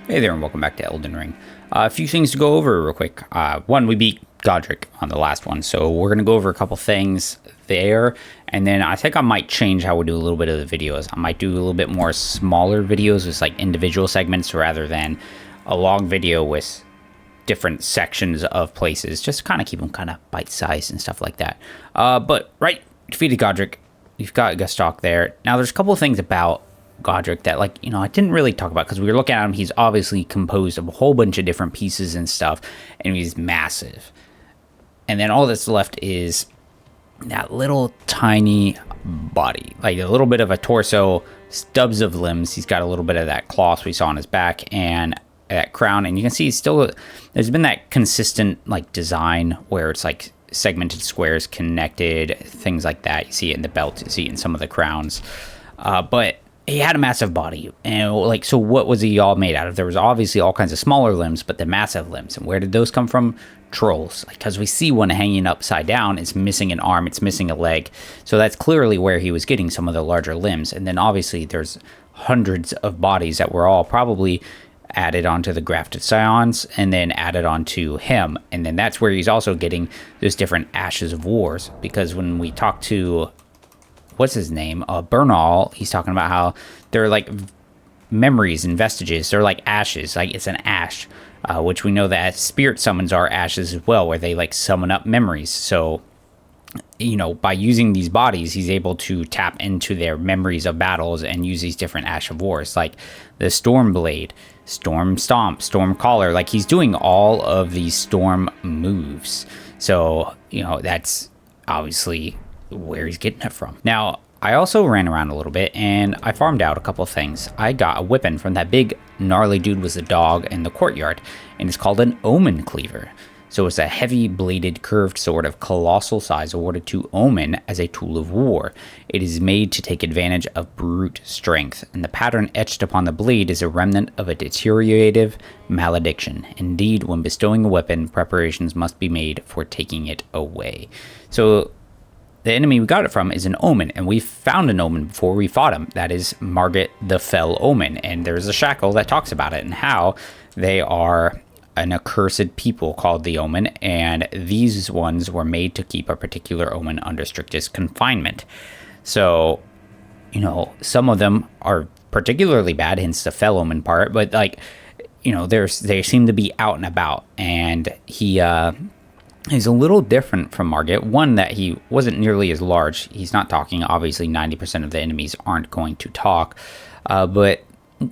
Hey there, and welcome back to Elden Ring. A few things to go over real quick. One, we beat Godric on the last one, so we're going to go over a couple things there, and then I think I might change how we do a little bit of the videos. I might do a little bit more smaller videos with like individual segments rather than a long video with different sections of places, just to kind of keep them kind of bite-sized and stuff like that. But, right, defeated Godric. You've got Gustok there. Now, there's a couple of things about Godric that, like, you know, I didn't really talk about because we were looking at him. He's obviously composed of a whole bunch of different pieces and stuff, and he's massive. And then all that's left is that little tiny body, like a little bit of a torso, stubs of limbs. He's got a little bit of that cloth we saw on his back and that crown, and you can see still there's been that consistent like design where it's like segmented squares connected, things like that. You see it in the belt, you see it in some of the crowns, but he had a massive body, and like, so what was he all made out of? There was obviously all kinds of smaller limbs, but the massive limbs, and where did those come from? Trolls, because we see one hanging upside down. It's missing an arm, it's missing a leg, so that's clearly where he was getting some of the larger limbs. And then obviously there's hundreds of bodies that were all probably added onto the grafted scions and then added onto him, and then that's where he's also getting those different ashes of wars, because when we talk to what's his name, Bernal, he's talking about how they're like memories and vestiges. They're like ashes, like it's an ash, which we know that spirit summons are ashes as well, where they like summon up memories. So, you know, by using these bodies, he's able to tap into their memories of battles and use these different ash of wars, like the Storm Blade, Storm Stomp, Storm Collar. Like, he's doing all of these storm moves. So, you know, that's obviously where he's getting it from. Now, I also ran around a little bit and I farmed out a couple of things. I got a weapon from that big gnarly dude with the dog in the courtyard, and it's called an Omen Cleaver. So it's a heavy bladed curved sword of colossal size awarded to Omen as a tool of war. It is made to take advantage of brute strength, and the pattern etched upon the blade is a remnant of a deteriorative malediction. Indeed, when bestowing a weapon, preparations must be made for taking it away. So the enemy we got it from is an Omen, and we found an Omen before we fought him. That is Margit the Fell Omen, and there's a shackle that talks about it and how they are an accursed people called the Omen, and these ones were made to keep a particular Omen under strictest confinement. So, you know, some of them are particularly bad, hence the Fell Omen part, but like, you know, they seem to be out and about, and he's a little different from Margit. One, that he wasn't nearly as large. He's not talking. Obviously, 90% of the enemies aren't going to talk. But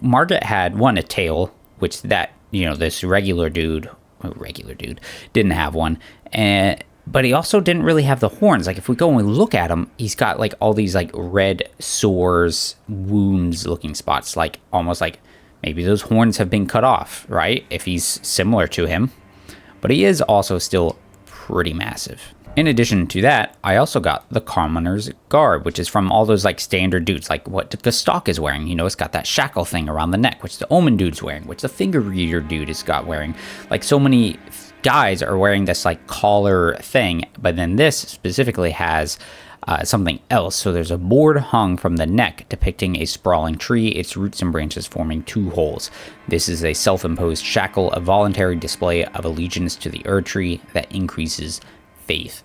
Margit had, one, a tail, which that, you know, this regular dude didn't have one. But he also didn't really have the horns. Like, if we go and we look at him, he's got, like, all these, like, red sores, wounds-looking spots. Like, almost like maybe those horns have been cut off, right? If he's similar to him. But he is also still pretty massive. In addition to that, I also got the Commoner's Garb, which is from all those like standard dudes, like what Gustok is wearing. You know, it's got that shackle thing around the neck, which the Omen dude's wearing, which the Finger Reader dude is got wearing. Like, so many guys are wearing this like collar thing, but then this specifically has something else. So there's a board hung from the neck depicting a sprawling tree, its roots and branches forming two holes. This is a self-imposed shackle, a voluntary display of allegiance to the Erd Tree that increases faith.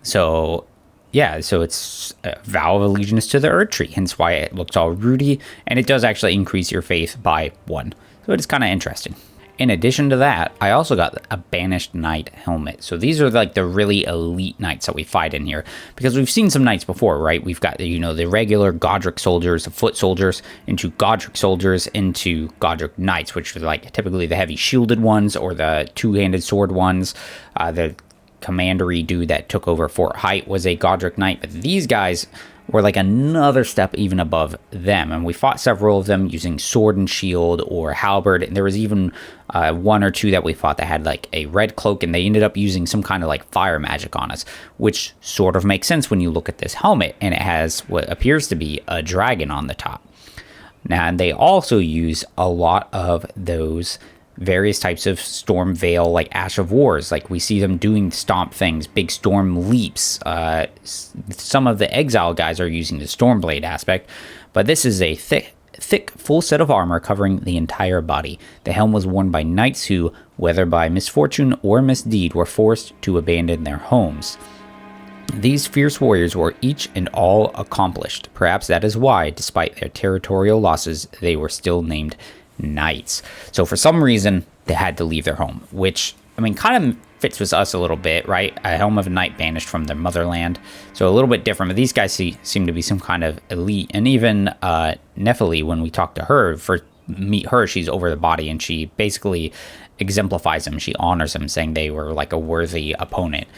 So, yeah, so it's a vow of allegiance to the Erd Tree, hence why it looks all rooty, and it does actually increase your faith by 1. So it's kind of interesting. In addition to that, I also got a Banished Knight helmet. So these are like the really elite knights that we fight in here, because we've seen some knights before, right? We've got, you know, the regular Godric soldiers, the foot soldiers, into Godric soldiers, into Godric knights, which are like typically the heavy shielded ones or the two-handed sword ones. The commandery dude that took over Fort Height was a Godric knight, but these guys were like another step even above them, and we fought several of them using sword and shield or halberd, and there was even one or two that we fought that had like a red cloak, and they ended up using some kind of like fire magic on us, which sort of makes sense when you look at this helmet, and it has what appears to be a dragon on the top. Now, and they also use a lot of those various types of storm veil, like Ash of Wars. Like, we see them doing stomp things, big storm leaps. Some of the exile guys are using the Stormblade aspect, but this is a thick thick, full set of armor covering the entire body. The helm was worn by knights who, whether by misfortune or misdeed, were forced to abandon their homes. These fierce warriors were each and all accomplished. Perhaps that is why, despite their territorial losses, they were still named knights. So for some reason, they had to leave their home, which, I mean, kind of fits with us a little bit, right? A helm of a knight banished from their motherland. So a little bit different, but these guys seem to be some kind of elite. And even Nephili, when we talk to her, meet her, she's over the body, and she basically exemplifies them. She honors them, saying they were like a worthy opponent.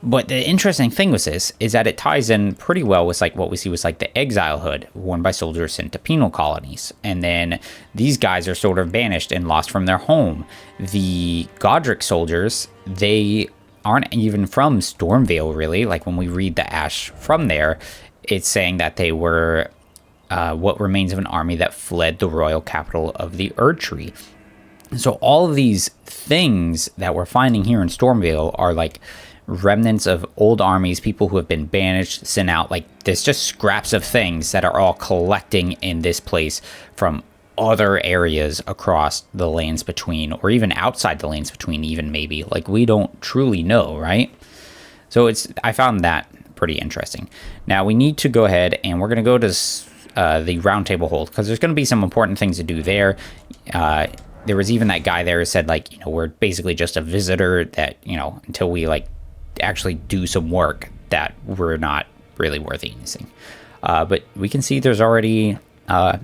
But the interesting thing with this is that it ties in pretty well with like what we see with like the exile hood worn by soldiers sent to penal colonies. And then these guys are sort of banished and lost from their home. The Godric soldiers, they aren't even from Stormvale, really. Like when we read the ash from there, it's saying that they were what remains of an army that fled the royal capital of the Erdtree. So all of these things that we're finding here in Stormvale are like remnants of old armies, people who have been banished, sent out. Like there's just scraps of things that are all collecting in this place from other areas across the lands between, or even outside the lands between, even maybe. Like we don't truly know, right? So I found that pretty interesting. Now we need to go ahead and we're going to go to the Roundtable hold, because there's going to be some important things to do there. There was even that guy there who said, like, you know, we're basically just a visitor, that, you know, until we like actually do some work, that we're not really worth anything. But we can see there's already a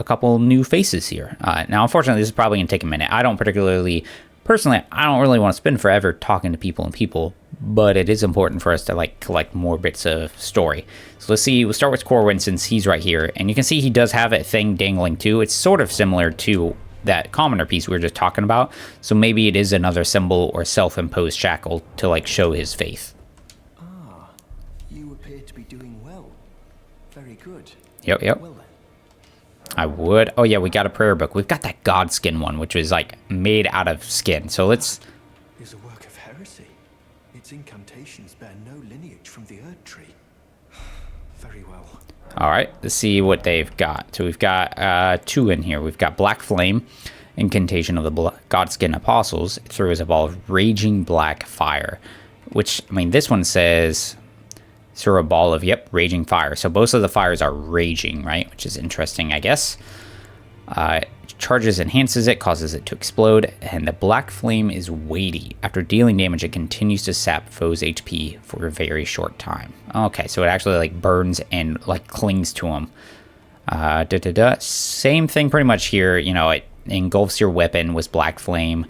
couple new faces here. Now, unfortunately, this is probably going to take a minute. I don't really want to spend forever talking to people, but it is important for us to like collect more bits of story. So let's see, we'll start with Corwin, since he's right here, and you can see he does have a thing dangling too. It's sort of similar to that commoner piece we were just talking about, so maybe it is another symbol or self-imposed shackle to like show his faith. Ah, you appear to be doing well. Very good. Yep. Well then. I would. Oh yeah, we got a prayer book. We've got that god skin one, which is like made out of skin. So let's. Is a work of heresy. Its incantations bear no lineage from the Erdtree. Very well. All right, let's see what they've got. So we've got two in here. We've got Black Flame, incantation of the Godskin Apostles. It throws a ball of raging black fire, which, I mean, this one says throw a ball of, raging fire. So both of the fires are raging, right? Which is interesting, I guess. Charges enhances it, causes it to explode, and the Black Flame is weighty. After dealing damage, it continues to sap foes' HP for a very short time. Okay, so it actually like burns and like clings to them. Same thing pretty much here. You know, it engulfs your weapon with Black Flame,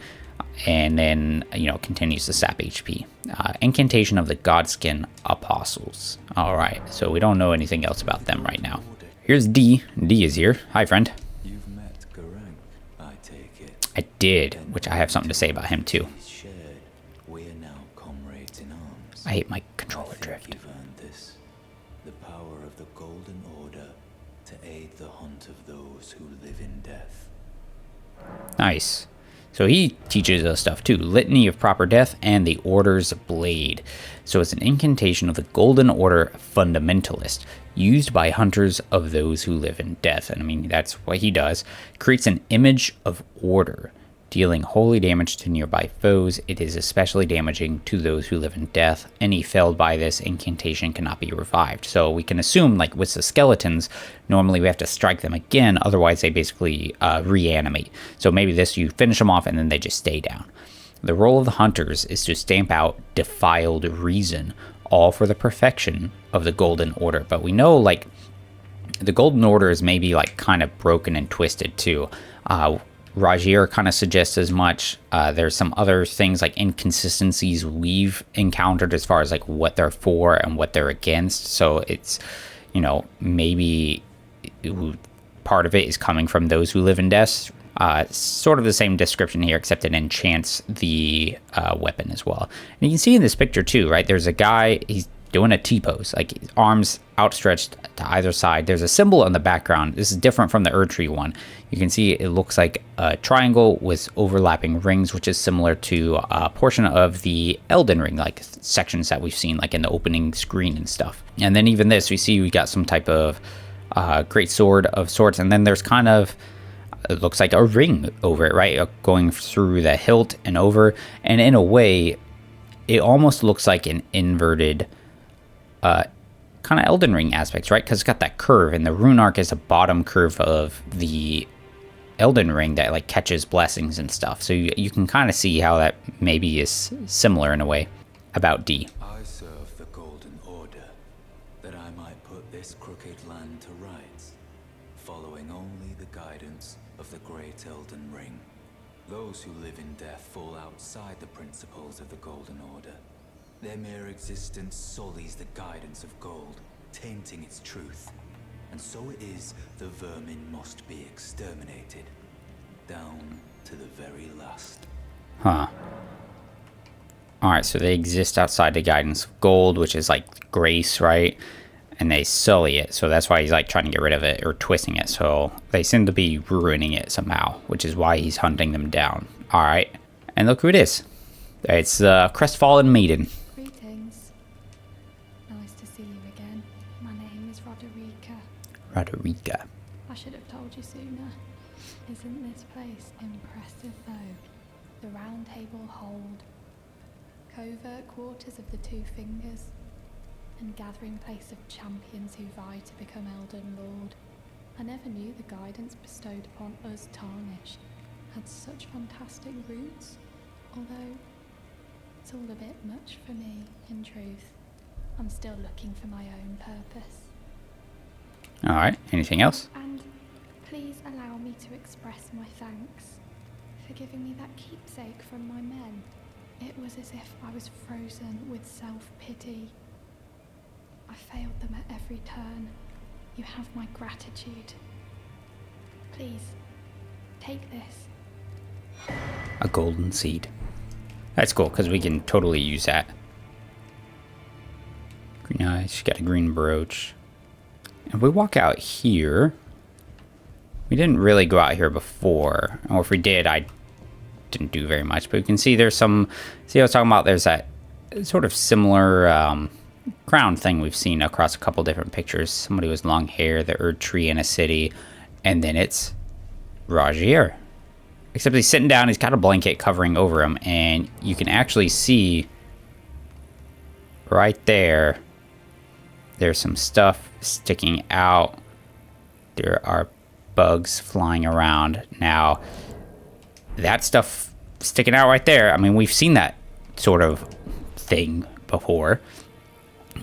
and then, you know, continues to sap HP. Incantation of the Godskin Apostles. All right, so we don't know anything else about them right now. Here's D. D is here. Hi, friend. I did, which I have something to say about him too. I hate my controller drift. The power of the Golden Order to aid the hunt of those who live in death. Nice. So he teaches us stuff too. Litany of Proper Death and the Order's Blade. So it's an incantation of the Golden Order Fundamentalist, used by hunters of those who live in death. And I mean, that's what he does. Creates an image of order, dealing holy damage to nearby foes. It is especially damaging to those who live in death. Any failed by this incantation cannot be revived. So we can assume, like with the skeletons, normally we have to strike them again, otherwise they basically reanimate. So maybe this, you finish them off and then they just stay down. The role of the hunters is to stamp out defiled reason, all for the perfection of the Golden Order. But we know, like, the Golden Order is maybe like kind of broken and twisted too. Rajier kind of suggests as much. There's some other things like inconsistencies we've encountered as far as like what they're for and what they're against. So it's, you know, maybe part of it is coming from those who live in death. Sort of the same description here, except it enchants the weapon as well. And you can see in this picture too, right? There's a guy, he's doing a T-pose, like arms outstretched to either side. There's a symbol on the background. This is different from the Erdtree one. You can see it looks like a triangle with overlapping rings, which is similar to a portion of the Elden Ring, like sections that we've seen like in the opening screen and stuff. And then even this, we got some type of great sword of sorts, and then there's kind of, it looks like a ring over it, right? Going through the hilt and over, and in a way, it almost looks like an inverted kind of Elden Ring aspects, right? Because it's got that curve, and the rune arc is a bottom curve of the Elden Ring that like catches blessings and stuff. So you can kind of see how that maybe is similar in a way about D. I serve the Golden Order, that I might put this crooked land to rights, following only the guidance of the great Elden Ring. Those who live in death fall outside the principles of the Golden Order. Their mere existence sullies the guidance of gold, tainting its truth. And so it is the vermin must be exterminated, down to the very last. Huh. Alright, so they exist outside the guidance of gold, which is like grace, right? And they sully it, so that's why he's like trying to get rid of it or twisting it. So they seem to be ruining it somehow, which is why he's hunting them down. Alright, and look who it is. It's the crestfallen maiden. Greetings. Nice to see you again. My name is Roderica. Roderica. I should have told you sooner. Isn't this place impressive though? The Roundtable hold, covert quarters of the Two Fingers, and gathering place of champions who vie to become Elden Lord. I never knew the guidance bestowed upon us Tarnished had such fantastic roots, although it's all a bit much for me, in truth. I'm still looking for my own purpose. Alright, anything else? And please allow me to express my thanks for giving me that keepsake from my men. It was as if I was frozen with self-pity. I failed them at every turn. You have my gratitude. Please, take this. A golden seed. That's cool, because we can totally use that. Green eyes, she's got a green brooch. If we walk out here, we didn't really go out here before, or if we did, I didn't do very much, but you can see there's some, see what I was talking about, there's that sort of similar crown thing we've seen across a couple different pictures. Somebody with long hair, the Erd tree in a city, and then it's Rogier. Except he's sitting down, he's got a blanket covering over him, and you can actually see right there, there's some stuff sticking out. There are bugs flying around. Now, that stuff sticking out right there, I mean, we've seen that sort of thing before.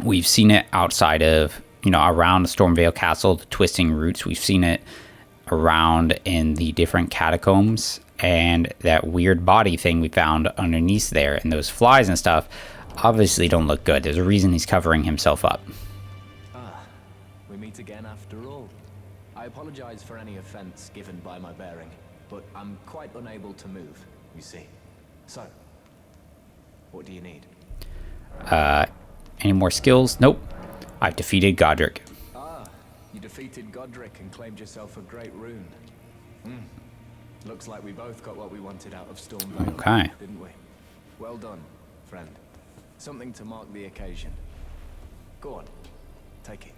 We've seen it outside of, you know, around the Stormveil Castle, the twisting roots. We've seen it around in the different catacombs, and that weird body thing we found underneath there, and those flies and stuff obviously don't look good. There's a reason he's covering himself up. Ah, we meet again after all. I apologize for any offense given by my bearing, but I'm quite unable to move, you see. So, what do you need? Any more skills? Nope. I've defeated Godric. Ah, you defeated Godric and claimed yourself a great rune. Looks like we both got what we wanted out of Stormveil, Okay. didn't we? Well done, friend. Something to mark the occasion. Go on, take it.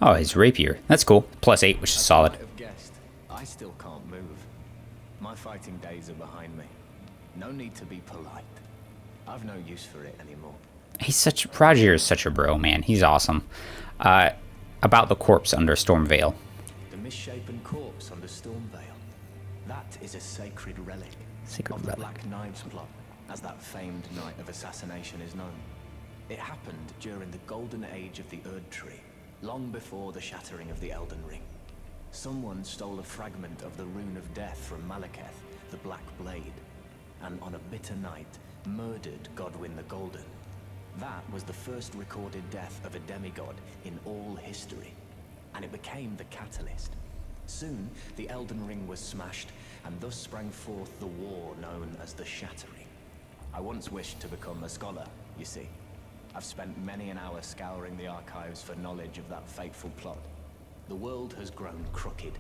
Oh, his rapier. That's cool. +8, which is solid. I might have guessed, I still can't move. My fighting days are behind me. No need to be polite. I've no use for it anymore. Rogier is such a bro, man. He's awesome. About the corpse under Stormveil. The misshapen corpse under Stormveil. That is a sacred relic. Sacred of the relic. Black Knives plot, as that famed night of assassination is known. It happened during the golden age of the Erd tree, long before the shattering of the Elden Ring. Someone stole a fragment of the Rune of Death from Malekith, the Black Blade, and on a bitter night, murdered Godwyn the Golden. That was the first recorded death of a demigod in all history, and it became the catalyst. Soon, the Elden Ring was smashed, and thus sprang forth the war known as the Shattering. I once wished to become a scholar, you see. I've spent many an hour scouring the archives for knowledge of that fateful plot. The world has grown crooked,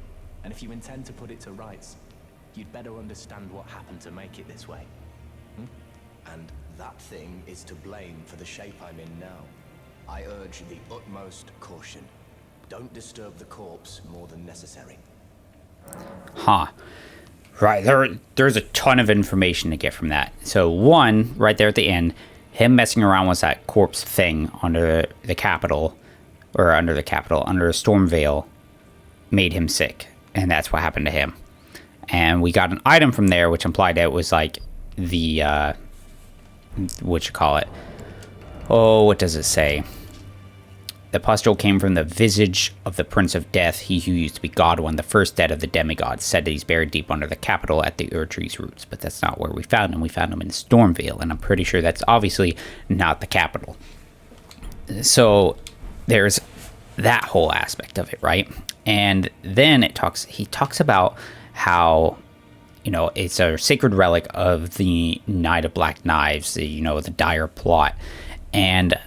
and if you intend to put it to rights, you'd better understand what happened to make it this way. And that thing is to blame for the shape I'm in now. I urge the utmost caution. Don't disturb the corpse more than necessary. Huh. Right, there's a ton of information to get from that. So one, right there at the end, him messing around with that corpse thing under the capital, under the Stormvale, made him sick. And that's what happened to him. And we got an item from there, which implied that it was like the, what you call it? Oh, what does it say? The pustule came from the visage of the Prince of Death, he who used to be Godwin, the first dead of the demigods, said that he's buried deep under the capital at the Erdtree's roots. But that's not where we found him. We found him in Stormvale, and I'm pretty sure that's obviously not the capital. So there's that whole aspect of it, right? And then he talks about how, you know, it's a sacred relic of the Knight of Black Knives, the dire plot. And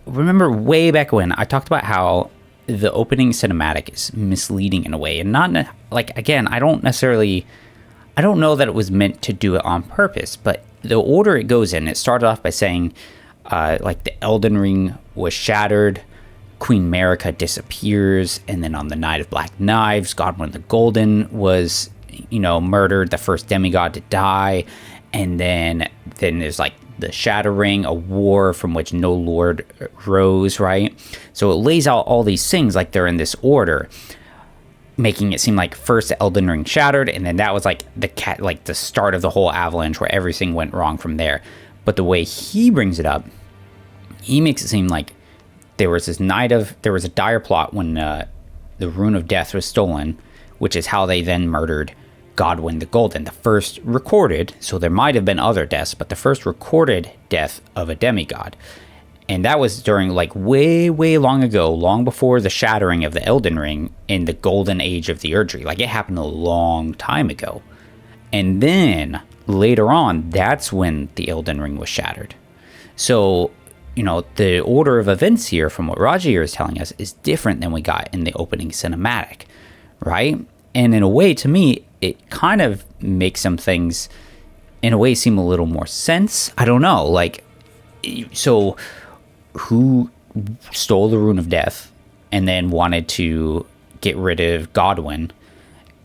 remember way back when I talked about how the opening cinematic is misleading in a way, and not like, again, I don't know that it was meant to do it on purpose, but the order it goes in, it started off by saying like the Elden Ring was shattered, Queen Marika disappears, and then on the Knight of Black Knives, Godwin the Golden was, murdered, the first demigod to die, and then there's like the Shattering, a war from which no lord rose, right? So it lays out all these things like they're in this order, making it seem like first the Elden Ring shattered, and then that was like the start of the whole avalanche where everything went wrong from there. But the way he brings it up, he makes it seem like there was a dire plot when the Rune of Death was stolen, which is how they then murdered Godwin the Golden, the first recorded, so there might have been other deaths, but the first recorded death of a demigod. And that was during like way, way long ago, long before the shattering of the Elden Ring in the golden age of the Erdtree. Like, it happened a long time ago. And then later on, that's when the Elden Ring was shattered. So, the order of events here from what Rogier is telling us is different than we got in the opening cinematic, right? And in a way, to me, it kind of makes some things, in a way, seem a little more sense. I don't know. Like, so who stole the Rune of Death and then wanted to get rid of Godwin?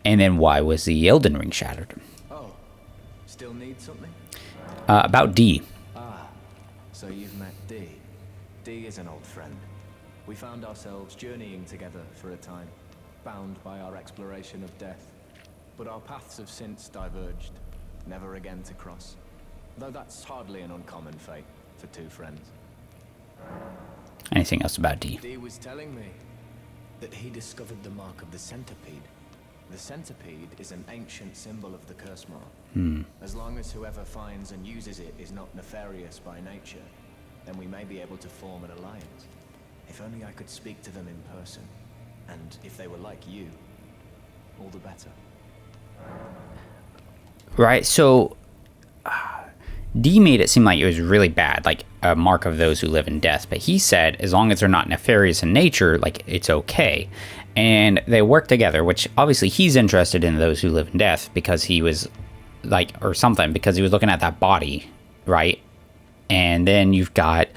And then why was the Elden Ring shattered? Oh, still need something? About D. So you've met D. D is an old friend. We found ourselves journeying together for a time, bound by our exploration of death. But our paths have since diverged, never again to cross. Though that's hardly an uncommon fate for two friends. Anything else about D? D was telling me that he discovered the mark of the centipede. The centipede is an ancient symbol of the curse mark. As long as whoever finds and uses it is not nefarious by nature, then we may be able to form an alliance. If only I could speak to them in person. And if they were like you, all the better. Right, so D made it seem like it was really bad, like a mark of those who live in death. But he said, as long as they're not nefarious in nature, like, it's okay. And they work together, which obviously he's interested in those who live in death because he was like, or something, because he was looking at that body, right? And then you've got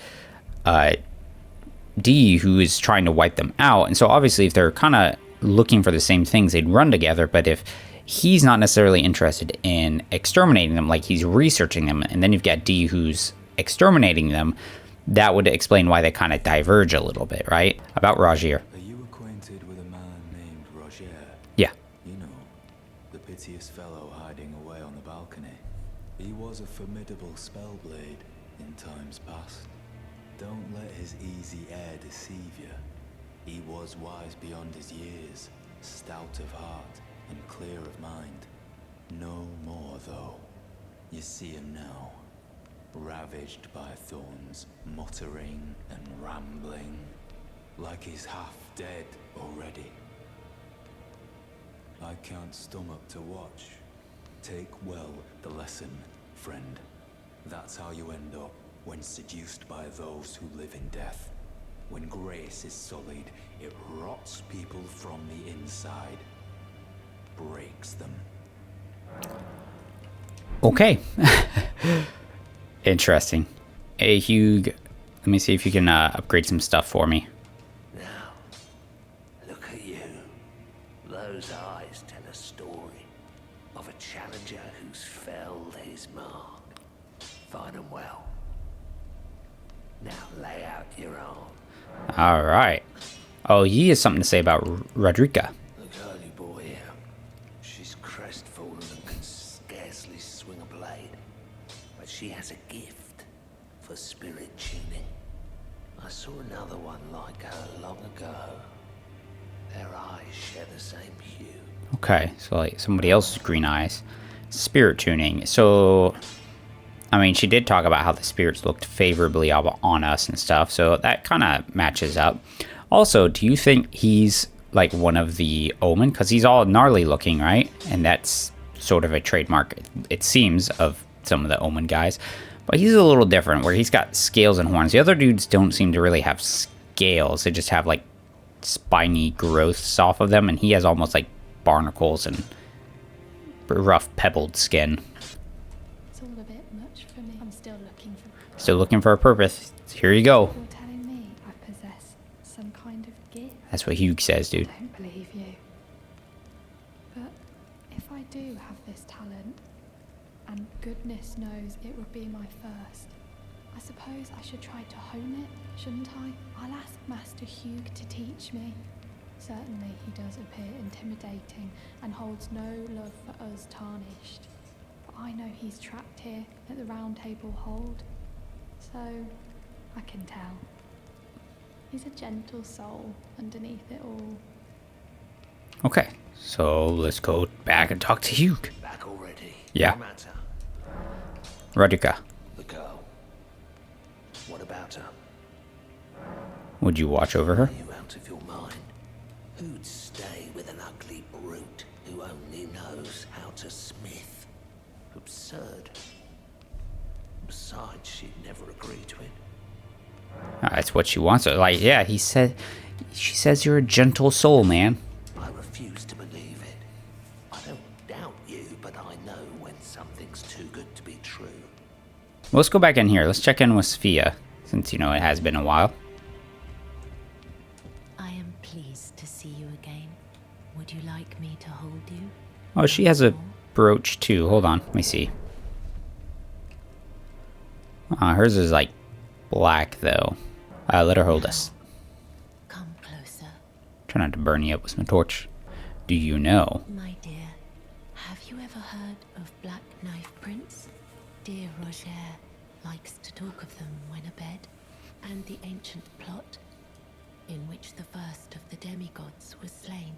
D, who is trying to wipe them out. And so obviously if they're kind of looking for the same things, they'd run together. But if he's not necessarily interested in exterminating them, like he's researching them, and then you've got D who's exterminating them, that would explain why they kind of diverge a little bit, right? About Rogier. Are you acquainted with a man named Rogier? Yeah. You know, the piteous fellow hiding away on the balcony. He was a formidable spellblade in times past. Don't let his easy air deceive you. He was wise beyond his years, stout of heart, and clear of mind. No more, though. You see him now, ravaged by thorns, muttering and rambling, like he's half dead already. I can't stomach to watch. Take well the lesson, friend. That's how you end up when seduced by those who live in death. When grace is sullied, it rots people from the inside. Breaks them. Okay. Interesting. Hey, Hugh, let me see if you can upgrade some stuff for me. Now, of a challenger who's felled his mark. Find 'em well. Now lay out your arm. All right. Oh, he has something to say about Rodrika. The girly boy here. She's crestfallen and can scarcely swing a blade. But she has a gift for spirit tuning. I saw another one like her long ago. Their eyes share the same hue. Okay, so like somebody else's green eyes. Spirit tuning. So, I mean, she did talk about how the spirits looked favorably on us and stuff. So that kind of matches up. Also, do you think he's like one of the Omen? Because he's all gnarly looking, right? And that's sort of a trademark, it seems, of some of the Omen guys. But he's a little different, where he's got scales and horns. The other dudes don't seem to really have scales. They just have like spiny growths off of them. And he has almost like barnacles and rough pebbled skin. It's all a bit much for me. I'm still looking for... Still looking for a purpose. Here you go. You're telling me I possess some kind of gift? That's what Hugh says, dude. I don't believe you. But if I do have this talent, and goodness knows it would be my first, I suppose I should try to hone it, shouldn't I? I'll ask Master Hugh to teach me. Certainly he does appear intimidating and holds no love for us tarnished. But I know he's trapped here at the Roundtable hold, so I can tell. He's a gentle soul underneath it all. Okay, so let's go back and talk to Hugh. Back already? Yeah. No matter. Rodrika, The girl. What about her? would you watch over her? Are you out of your mind? Who'd stay with an ugly brute who only knows how to smith? Absurd. Besides, she'd never agree to it. That's what she wants. Like, yeah, she says you're a gentle soul, man. I refuse to believe it. I don't doubt you, but I know when something's too good to be true. Well, let's go back in here. Let's check in with Sophia, since, you know, it has been a while. I am pleased to see you again. Would you like me to hold you? Oh, she has a brooch, too. Hold on. Let me see. Hers is, like, black, though. Let her hold us. Come closer. Try not to burn you up with my torch. Do you know? My dear, have you ever heard of Black Knife Prince? Dear Roger likes to talk of them when abed, and the ancient plot in which the first of the demigods was slain.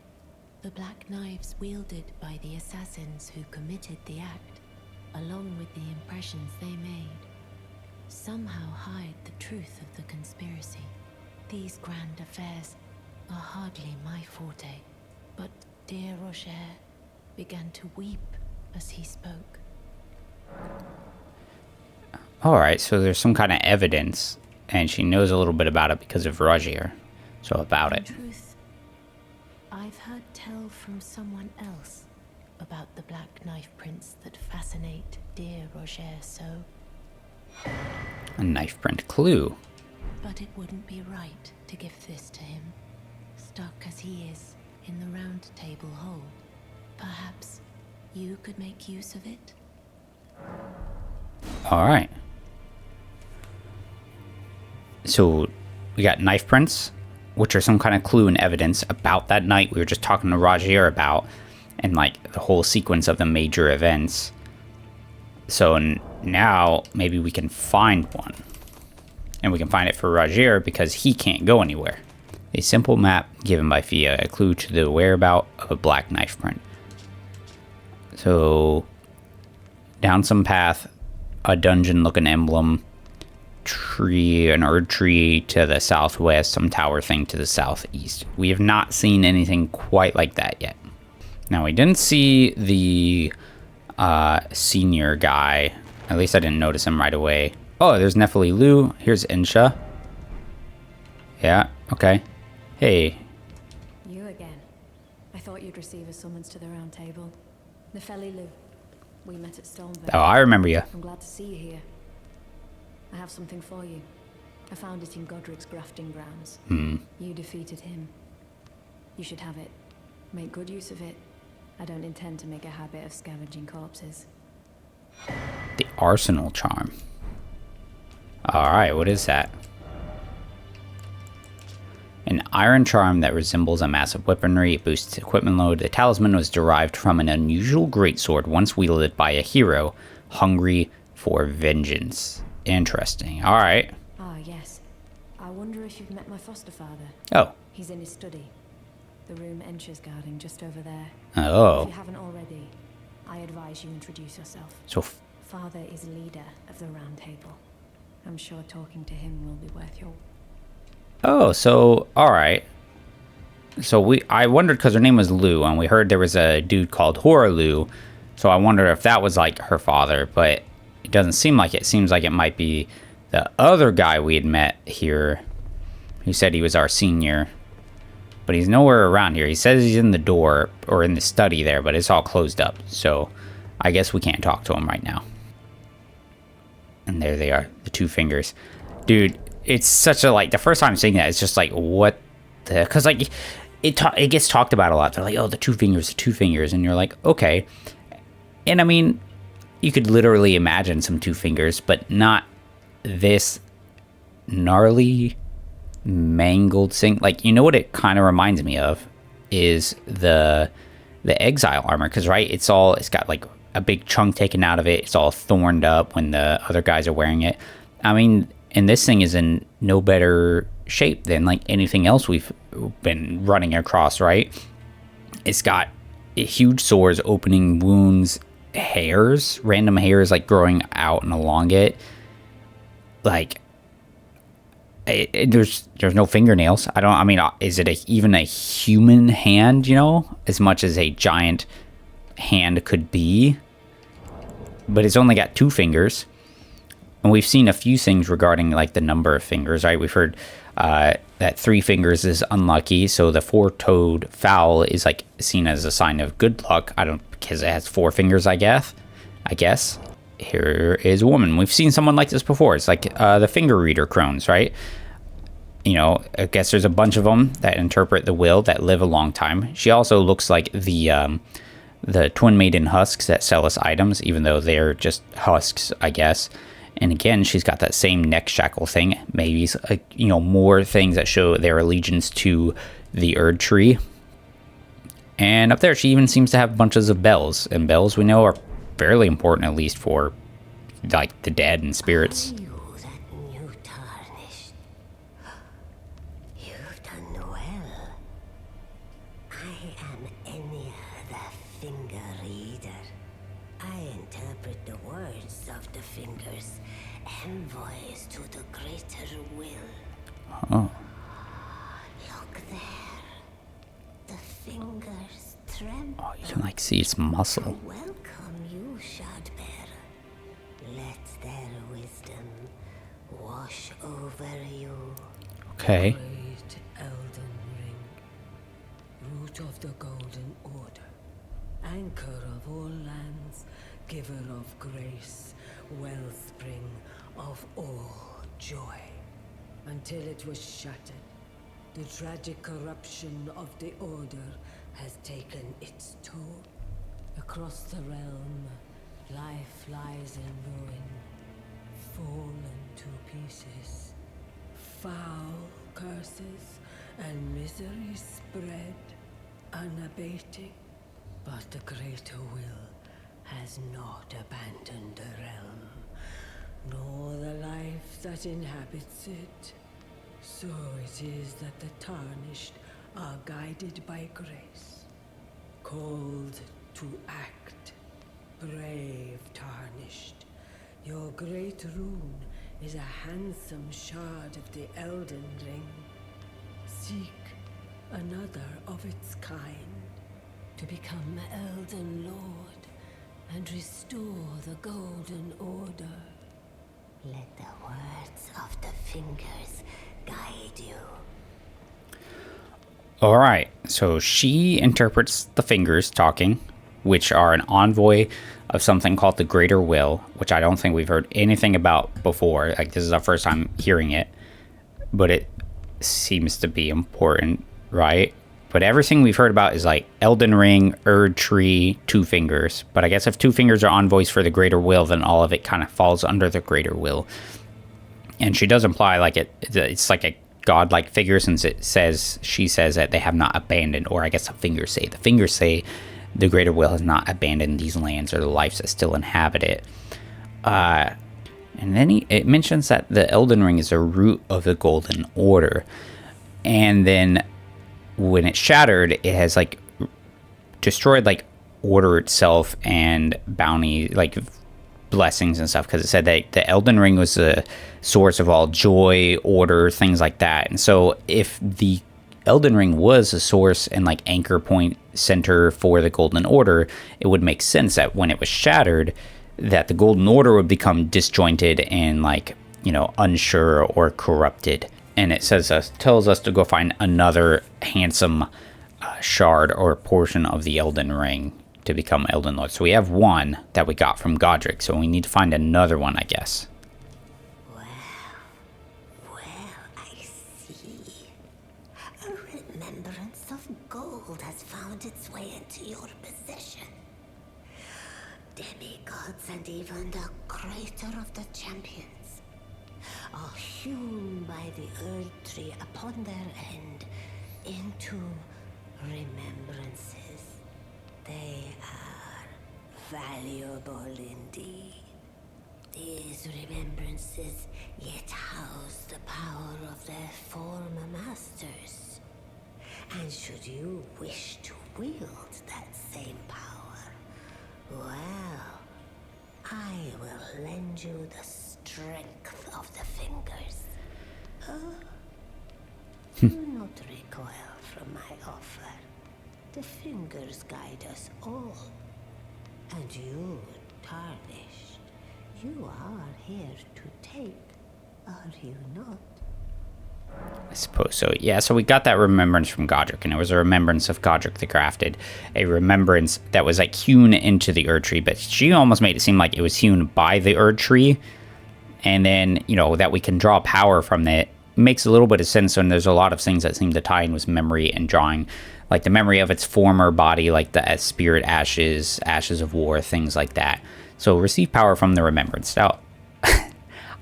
The black knives wielded by the assassins who committed the act, along with the impressions they made, somehow hide the truth of the conspiracy. These grand affairs are hardly my forte, but dear Roger began to weep as he spoke. Alright, so there's some kind of evidence, and she knows a little bit about it because of Roger. So about it. In truth, I've heard tell from someone else about the Black Knife Prince that fascinate dear Roger so. A knife print clue. But it wouldn't be right to give this to him, stuck as he is in the Roundtable hold. Perhaps you could make use of it? Alright. So, we got knife prints, which are some kind of clue and evidence about that night we were just talking to Roger about, and like the whole sequence of the major events. So now maybe we can find one. And we can find it for Roger because he can't go anywhere. A simple map given by Fia, a clue to the whereabout of a black knife print. So, down some path, a dungeon-looking emblem, tree, an Erd tree to the southwest, some tower thing to the southeast. We have not seen anything quite like that yet. Now, we didn't see the senior guy. At least I didn't notice him right away. Oh, there's Nephili Lu. Here's Insha. Yeah, okay. Hey. You again. I thought you'd receive a summons to the round table. Nephili Lu. We met at Stonevale. Oh, I remember you. I'm glad to see you here. I have something for you. I found it in Godric's grafting grounds. You defeated him. You should have it. Make good use of it. I don't intend to make a habit of scavenging corpses. The arsenal charm. Alright, what is that? An iron charm that resembles a massive weaponry. It boosts equipment load. The talisman was derived from an unusual greatsword once wielded by a hero hungry for vengeance. Interesting. Alright. Ah, yes. I wonder if you've met my foster father. Oh. He's in his study. The room Encher's guarding just over there. Oh. If you haven't already, I advise you introduce yourself. So Father is leader of the Roundtable. I'm sure talking to him will be worth your... Oh, so, alright. So I wondered, because her name was Lou, and we heard there was a dude called Horror Lou, so I wondered if that was, like, her father, but it doesn't seem like it. It seems like it might be the other guy we had met here, who said he was our senior, but he's nowhere around here. He says he's in the door, or in the study there, but it's all closed up, so I guess we can't talk to him right now. And there they are, the two fingers. Dude, it's such a, like, the first time seeing that, it's just like, what the, because, like, it gets talked about a lot. They're like, oh, the two fingers, and you're like, okay. And I mean, you could literally imagine some two fingers, but not this gnarly, mangled thing. Like, you know what it kind of reminds me of is the exile armor, because, right, it's got, like, a big chunk taken out of it. It's all thorned up when the other guys are wearing it. I mean, and this thing is in no better shape than, like, anything else we've been running across, right? It's got huge sores, opening wounds, hairs, random hairs, like, growing out and along it. Like, there's no fingernails. Is it even a human hand, you know? As much as a giant hand could be. But it's only got two fingers. And we've seen a few things regarding, like, the number of fingers, right? We've heard that 3 fingers is unlucky, so the 4-toed fowl is, like, seen as a sign of good luck. Because it has 4 fingers, I guess. Here is a woman. We've seen someone like this before. It's like the finger reader crones, right? You know, I guess there's a bunch of them that interpret the will, that live a long time. She also looks like the twin maiden husks that sell us items, even though they're just husks, I guess. And again, she's got that same neck shackle thing. Maybe, more things that show their allegiance to the Erd tree. And up there, she even seems to have bunches of bells. And bells, we know, are fairly important, at least for, like, the dead and spirits. You that new tarnished. You've done well. I am Enya, the finger reader. I interpret the words of the fingers, envoys to the greater will. Oh. Look there. The fingers tremble. Oh, you can, like, see its muscle. Welcome you, Shardbearer. Let their wisdom wash over you. Okay. Great Elden Ring, root of the Golden Order, anchor of all lands, giver of grace, wellspring of all joy. Until it was shattered, the tragic corruption of the Order has taken its toll. Across the realm, life lies in ruin, fallen to pieces. Foul curses and misery spread, unabating. But the greater will has not abandoned the realm, nor the life that inhabits it. So it is that the tarnished are guided by grace, called to act. Brave tarnished, your great rune is a handsome shard of the Elden Ring. Seek another of its kind to become Elden Lord and restore the Golden Order. Let the words of the fingers guide you. Alright, so she interprets the fingers talking, which are an envoy of something called the Greater Will, which I don't think we've heard anything about before. Like, this is our first time hearing it, but it seems to be important, right? But everything we've heard about is like Elden Ring, Erd Tree, Two Fingers. But I guess if Two Fingers are envoys for the Greater Will, then all of it kind of falls under the Greater Will. And she does imply like it's like a godlike figure, since she says that they have not abandoned, or I guess the fingers say the Greater Will has not abandoned these lands or the lives that still inhabit it. And then it mentions that the Elden Ring is a root of the Golden Order. And then when it's shattered, it has like destroyed like order itself and bounty, like blessings and stuff, because it said that the Elden Ring was the source of all joy, order, things like that. And so if the Elden Ring was a source and like anchor point center for the Golden Order, it would make sense that when it was shattered, that the Golden Order would become disjointed and like, you know, unsure or corrupted. And it tells us to go find another handsome shard or portion of the Elden Ring to become Elden Lord. So we have one that we got from Godric, so we need to find another one, I guess. Well, I see. A remembrance of gold has found its way into your possession. Demigods and even the creator of the champions are hewn by the Erd Tree upon their end into remembrances. They are valuable indeed. These remembrances yet house the power of their former masters. And should you wish to wield that same power, well, I will lend you the strength of the fingers. Do not recoil from my offer. The fingers guide us all. And you, tarnished, you are here to take, are you not? I suppose so. Yeah, so we got that remembrance from Godric, and it was a remembrance of Godric the Crafted, a remembrance that was like hewn into the Erd Tree, but she almost made it seem like it was hewn by the Erd Tree, and then, you know, that we can draw power from it. Makes a little bit of sense, and there's a lot of things that seem to tie in with memory and drawing, like the memory of its former body, like the spirit ashes of war, things like that. So receive power from the remembrance. Now,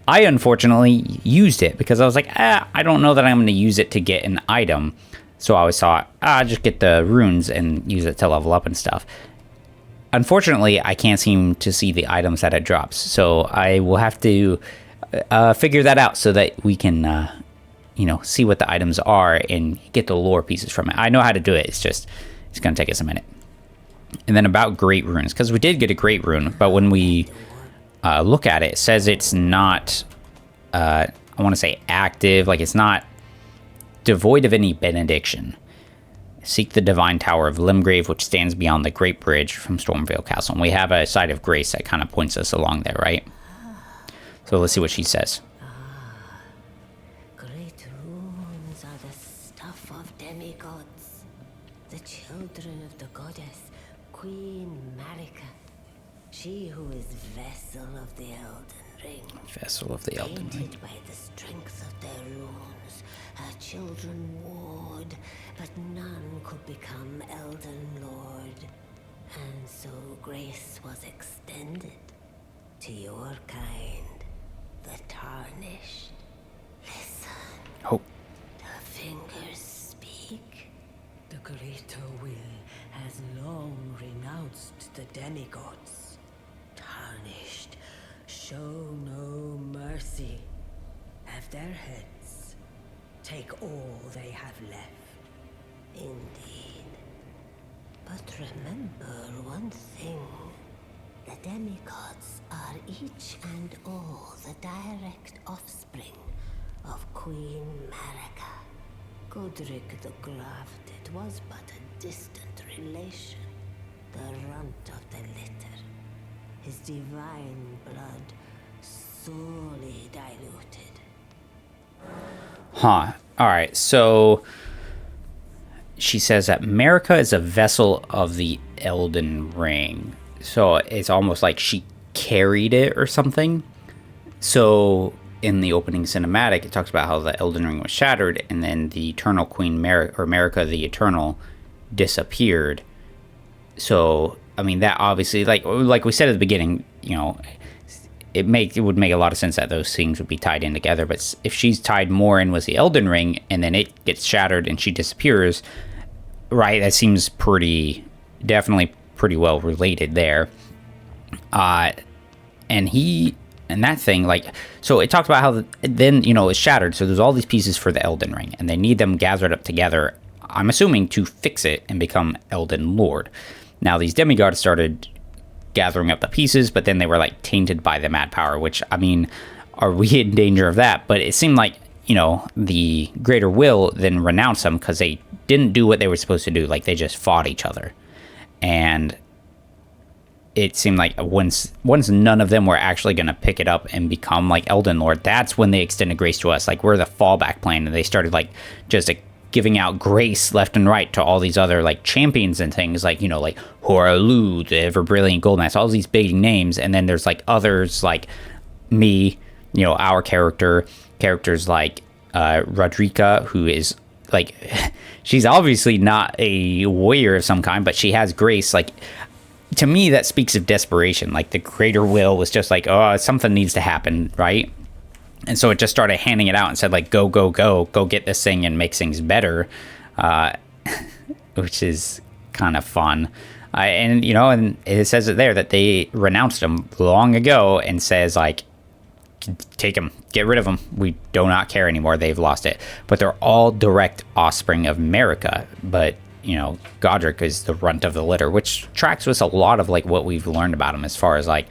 I unfortunately used it because I was like, I don't know that I'm going to use it to get an item. So I always thought, just get the runes and use it to level up and stuff. Unfortunately, I can't seem to see the items that it drops. So I will have to figure that out so that we can, see what the items are and get the lore pieces from it. I know how to do it. It's going to take us a minute. And then about great runes, because we did get a great rune, but when we look at it, it says it's not, I want to say active, like it's not devoid of any benediction. Seek the divine tower of Limgrave, which stands beyond the Great Bridge from Stormvale Castle. And we have a site of grace that kind of points us along there, right? So let's see what she says. Great runes are the stuff of demigods, the children of the goddess, Queen Marika. She who is vessel of the Elden Ring. Vessel of the Elden Ring. Painted by the strength of their runes, her children warred, but none could become Elden Lord. And so grace was extended to your kind, the tarnished. Listen. Oh. The fingers speak. The greater will has long renounced the demigods. Tarnished, show no mercy. Have their heads. Take all they have left. Indeed. But remember one thing. The demigods are each and all the direct offspring of Queen Marika. Godric the Grafted was but a distant relation, the runt of the litter. His divine blood sorely diluted. Huh. Alright, so she says that Marika is a vessel of the Elden Ring. So it's almost like she carried it or something. So in the opening cinematic, it talks about how the Elden Ring was shattered, and then the Eternal Queen Marika the Eternal disappeared. So, I mean, that obviously, like we said at the beginning, you know, it would make a lot of sense that those things would be tied in together. But if she's tied more in with the Elden Ring, and then it gets shattered and she disappears, right? That seems definitely pretty well related there. And that thing, like, so it talks about how then, you know, it's shattered. So there's all these pieces for the Elden Ring, and they need them gathered up together, I'm assuming, to fix it and become Elden Lord. Now, these demigods started gathering up the pieces, but then they were, like, tainted by the mad power, which, I mean, are we in danger of that? But it seemed like, you know, the greater will then renounced them because they didn't do what they were supposed to do. Like, they just fought each other. And it seemed like once none of them were actually going to pick it up and become like Elden Lord, that's when they extended grace to us. Like, we're the fallback plan, and they started like just giving out grace left and right to all these other like champions and things, like, you know, like Horalu, the ever brilliant Gold Knights, all these big names. And then there's like others like me, you know, our characters like Rodrika, who is like, she's obviously not a warrior of some kind, but she has grace. Like, to me, that speaks of desperation. Like, the greater will was just like, oh, something needs to happen, right? And so it just started handing it out and said, like, go get this thing and make things better, which is kind of fun. And, you know, and it says it there that they renounced him long ago, and says, like, take him, get rid of him. We do not care anymore. They've lost it. But they're all direct offspring of Marika. But, you know, Godric is the runt of the litter, which tracks with a lot of like what we've learned about him, as far as like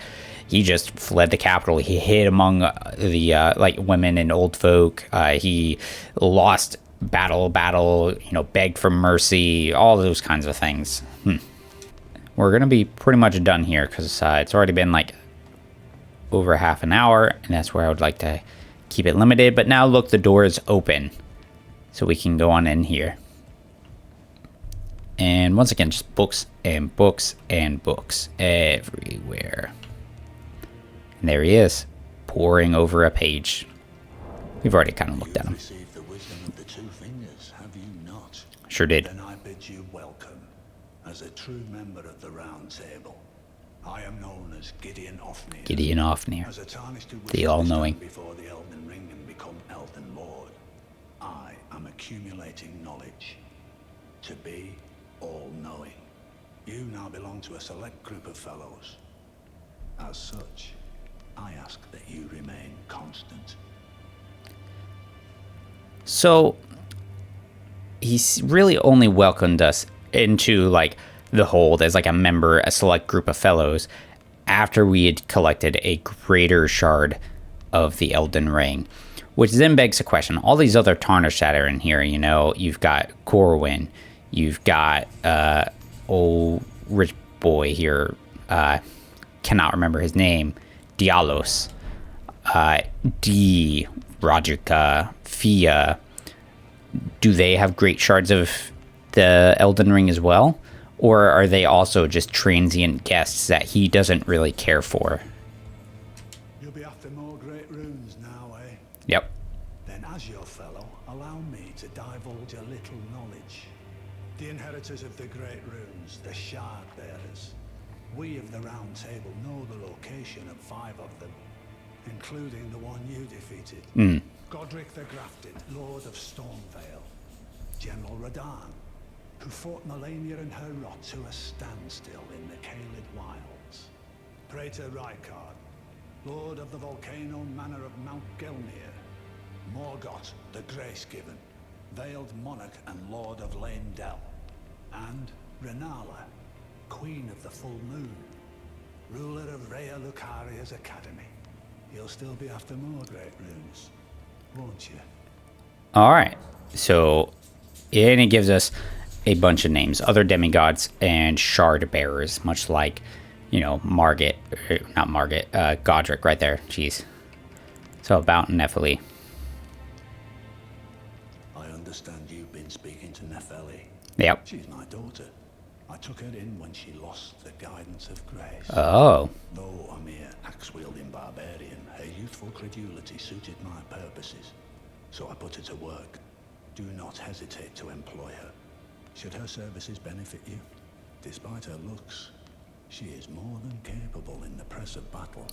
he just fled the capital. He hid among the like women and old folk. He lost battle, you know, begged for mercy, all those kinds of things. We're gonna be pretty much done here because it's already been like over half an hour, and that's where I would like to keep it limited. But now look, the door is open, so we can go on in here. And once again, just books and books and books everywhere. And there he is, poring over a page. We've already kind of looked at him. Received the wisdom of the two fingers, have you not? Sure did. Then I bid you welcome as a true member of the Roundtable. I am known as Gideon Ofnir. Gideon Ofnir, As a tarnished who the all-knowing. before the Elden Ring and become Elden Lord, I am accumulating knowledge to be all-knowing. You now belong to a select group of fellows. As such, I ask that you remain constant. So he's really only welcomed us into like the hold as like a member, a select group of fellows, after we had collected a greater shard of the Elden Ring, which then begs the question: all these other tarnished that are in here, you know, you've got Corwin, you've got old rich boy here, cannot remember his name, Dialos, D, Rodrika, Fia. Do they have great shards of the Elden Ring as well? Or are they also just transient guests that he doesn't really care for? You'll be after more great runes now, eh? Yep. Then as your fellow, allow me to divulge a little knowledge. The inheritors of the great runes, the shard bearers. We of the Round Table know the location of 5 of them, including the one you defeated. Godric the Grafted, Lord of Stormvale. General Radahn, who fought Melania and her rot to a standstill in the Caelid Wilds. Praetor Rykard, Lord of the Volcano Manor of Mount Gelmir. Morgoth the Grace-Given, Veiled Monarch and Lord of Leyndell. And Renala, Queen of the Full Moon, ruler of Rhea Lucaria's Academy. You'll still be after more great runes, won't you? Alright, so and it gives us a bunch of names, other demigods and shard bearers, much like, you know, Godric right there. Jeez. So about Nephili. I understand you've been speaking to Nephili. Yep. She's my daughter. I took her in when she lost the guidance of grace. Oh. Though a mere axe-wielding barbarian, her youthful credulity suited my purposes. So I put her to work. Do not hesitate to employ her. Should her services benefit you, despite her looks, she is more than capable in the press of battle.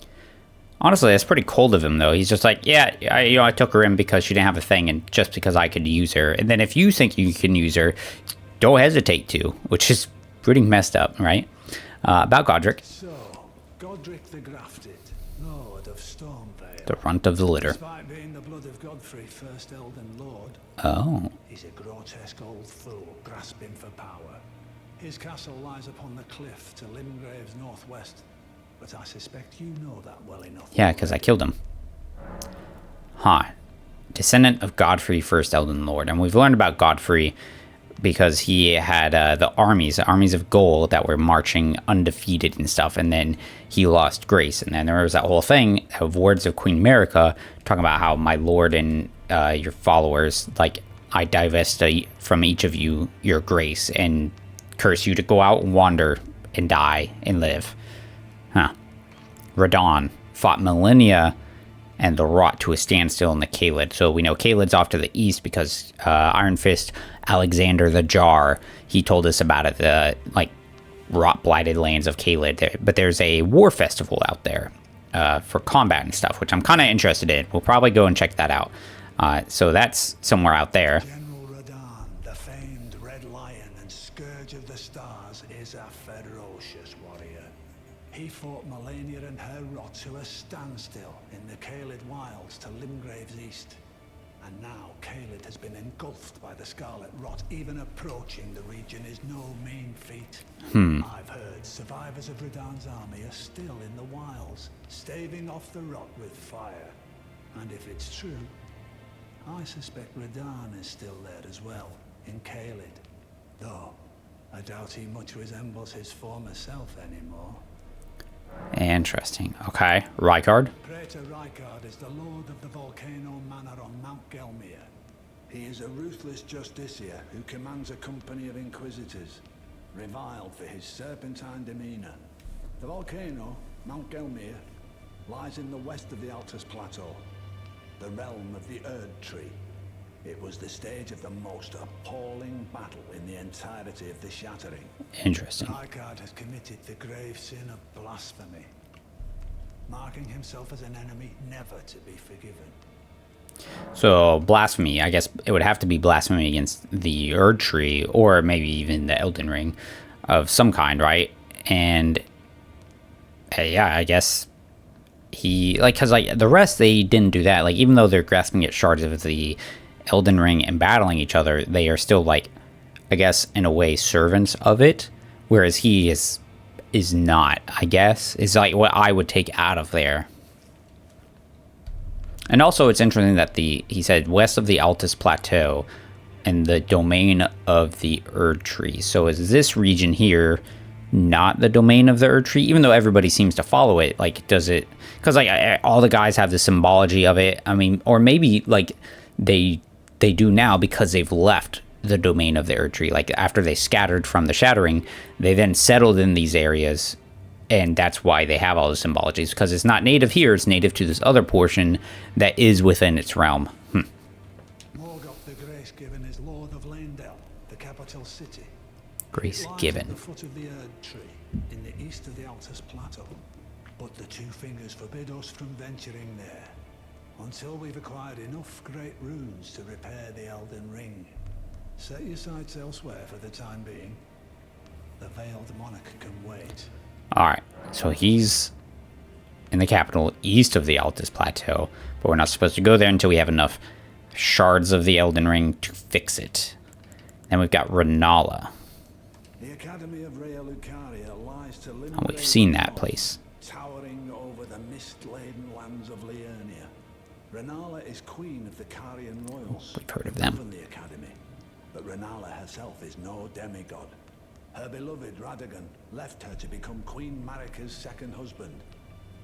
Honestly, that's pretty cold of him, though. He's just like, yeah, I took her in because she didn't have a thing, and just because I could use her. And then if you think you can use her, don't hesitate to, which is pretty messed up, right? About Godric. So, Godric the Grafted, Lord of Stormvale. The runt of the litter. Despite being the blood of Godfrey, first Elden Lord, he's a grotesque old fool grasping for power. His castle lies upon the cliff to Limgrave's northwest, but I suspect you know that well enough. Yeah, because I killed him. Descendant of Godfrey, first Elden Lord. And we've learned about Godfrey because he had the armies of gold that were marching undefeated and stuff, and then he lost grace. And then there was that whole thing of Words of Queen Merica talking about how my lord and your followers, like, I divest from each of you your grace and curse you to go out and wander and die and live. Radahn fought millennia and the Rot to a standstill in the Caelid. So we know Caelid's off to the east because Iron Fist Alexander the Jar, he told us about it, the rot-blighted lands of Caelid. But there's a war festival out there for combat and stuff, which I'm kind of interested in. We'll probably go and check that out. So that's somewhere out there. General Radahn, the famed Red Lion and Scourge of the Stars, is a ferocious warrior. He fought Malenia and her Rot to a standstill in the Caelid wilds to Limgrave's east. And now Caelid has been engulfed by the Scarlet Rot. Even approaching the region is no mean feat. I've heard survivors of Radahn's army are still in the wilds, staving off the Rot with fire. And if it's true, I suspect Radahn is still there as well, in Caelid. Though, I doubt he much resembles his former self anymore. Interesting. Okay. Rykard. Praetor Rykard is the lord of the Volcano Manor on Mount Gelmir. He is a ruthless justiciar who commands a company of inquisitors, reviled for his serpentine demeanor. The volcano, Mount Gelmir, lies in the west of the Altus Plateau, the realm of the Erd Tree. It was the stage of the most appalling battle in the entirety of the Shattering. Interesting. Rykard has committed the grave sin of blasphemy, marking himself as an enemy never to be forgiven. So, blasphemy, I guess it would have to be blasphemy against the Erd Tree, or maybe even the Elden Ring of some kind, right? And, yeah, I guess he, because, the rest, they didn't do that. Even though they're grasping at shards of the Elden Ring and battling each other, they are still, I guess, in a way, servants of it, whereas he is not, I guess, is what I would take out of there. And also, it's interesting that he said west of the Altus Plateau and the domain of the Erd Tree. So is this region here not the domain of the Erd Tree? Even though everybody seems to follow it, does it? Because all the guys have the symbology of it. I mean, or maybe they do now because they've left the domain of the Erd Tree. After they scattered from the Shattering, they then settled in these areas, and that's why they have all the symbologies, because it's not native here, it's native to this other portion that is within its realm. Morgoth the Grace Given is Lord of Leyndell, the capital city. Grace It lies Given. at the foot of the Erd Tree, in the east of the Altus Plateau. But the Two Fingers forbid us from venturing there, until we've acquired enough great runes to repair the Elden Ring. Set your sights elsewhere for the time being. The Veiled Monarch can wait. Alright, so he's in the capital east of the Altus Plateau, but we're not supposed to go there until we have enough shards of the Elden Ring to fix it. Then we've got Rennala. The Academy of Rhea Lucaria lies to Limgrave. And we've seen that place. Towering over the mist-laden lands of Liurnia. Rennala is queen of the Carian royals. We've heard of them. Govern the Academy. But Rennala herself is no demigod. Her beloved Radagon left her to become Queen Marika's second husband,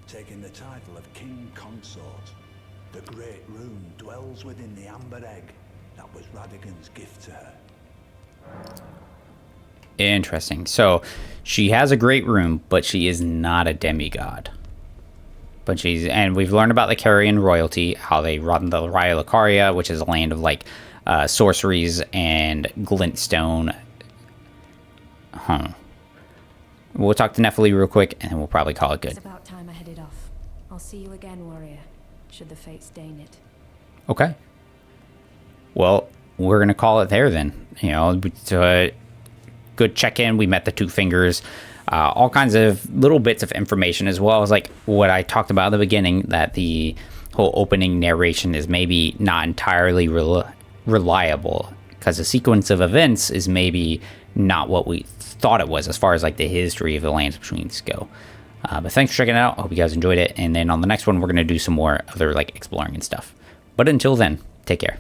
taking the title of King Consort. The Great Rune dwells within the Amber Egg that was Radagon's gift to her. Interesting. So she has a great rune, but she is not a demigod. And we've learned about the Carian royalty, how they run the Rhea Lucaria, which is a land of sorceries and glintstone home. We'll talk to Nephili real quick, and then we'll probably call it good. It's about time I headed off. I'll see you again, warrior, should the fates deign it. Okay. Well, we're going to call it there then. You know, good check-in. We met the Two Fingers. All kinds of little bits of information, as well as like what I talked about at the beginning, that the whole opening narration is maybe not entirely reliable, because the sequence of events is maybe not what we thought it was as far as like the history of the Lands Betweens go. But thanks for checking it out. I hope you guys enjoyed it. And then on the next one, we're going to do some more other like exploring and stuff. But until then, take care.